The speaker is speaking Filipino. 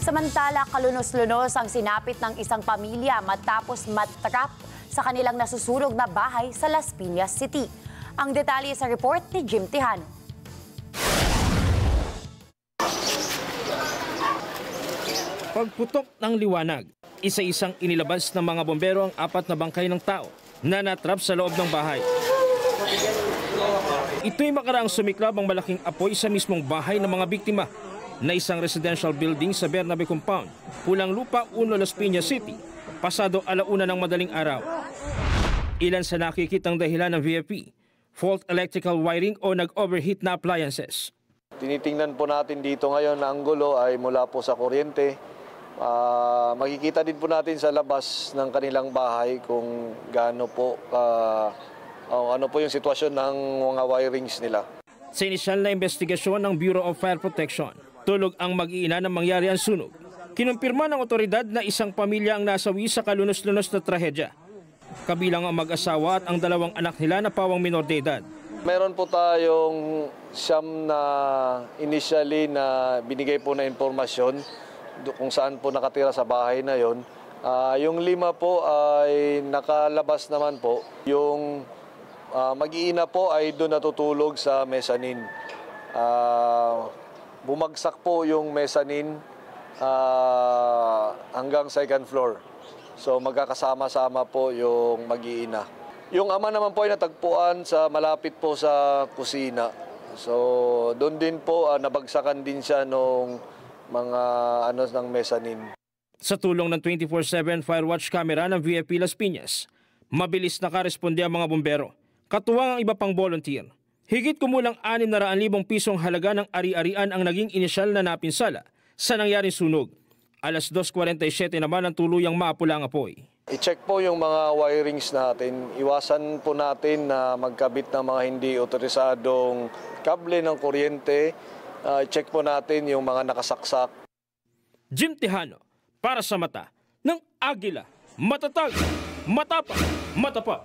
Samantala, kalunos-lunos ang sinapit ng isang pamilya matapos matrap sa kanilang nasusunog na bahay sa Las Piñas City. Ang detalye sa report ni Jim Tejano. Pagputok ng liwanag, isa-isang inilabas ng mga bombero ang 4 na bangkay ng tao na natrap sa loob ng bahay. Ito'y makaraang sumiklab ang malaking apoy sa mismong bahay ng mga biktima na isang residential building sa Bernabe Compound, Pulang Lupa, 1, Las Piñas City, pasado 1:00 ng madaling araw. Ilan sa nakikitang dahilan ng VFP, fault electrical wiring o nag-overheat na appliances. Tinitingnan po natin dito ngayon na ang gulo ay mula po sa kuryente. Makikita din po natin sa labas ng kanilang bahay kung gaano po ano po yung sitwasyon ng mga wirings nila. Sa inisyal na investigasyon ng Bureau of Fire Protection, tulog ang mag-iina nang mangyari ang sunog. Kinumpirma ng otoridad na isang pamilya ang nasawi sa kalunos-lunos na trahedya. Kabilang ang mag-asawa at ang 2 anak nila na pawang minor de edad. Meron po tayong siyam na initially na binigay po na impormasyon kung saan po nakatira sa bahay na yon. Yung 5 po ay nakalabas naman po. Yung mag-iina po ay doon natutulog sa mezzanine. Bumagsak po yung mezzanine hanggang 2nd floor. So magkakasama-sama po yung mag-iina. Yung ama naman po ay natagpuan sa malapit po sa kusina. So doon din po nabagsakan din siya nung mga ng mezzanine. Sa tulong ng 24/7 Firewatch camera ng VFP Las Piñas, mabilis nakaresponde ang mga bombero. Katuwang ang iba pang volunteer. Higit kumulang 600,000 pisong halaga ng ari-arian ang naging inisyal na napinsala sa nangyaring sunog. 2:47 naman ang tuluyang maapula ang apoy. I-check po yung mga wirings natin. Iwasan po natin na magkabit ng mga hindi otorisadong kable ng kuryente. I-check po natin yung mga nakasaksak. Jim Tejano, para sa mata ng Agila. Matatag, matapang, matapa.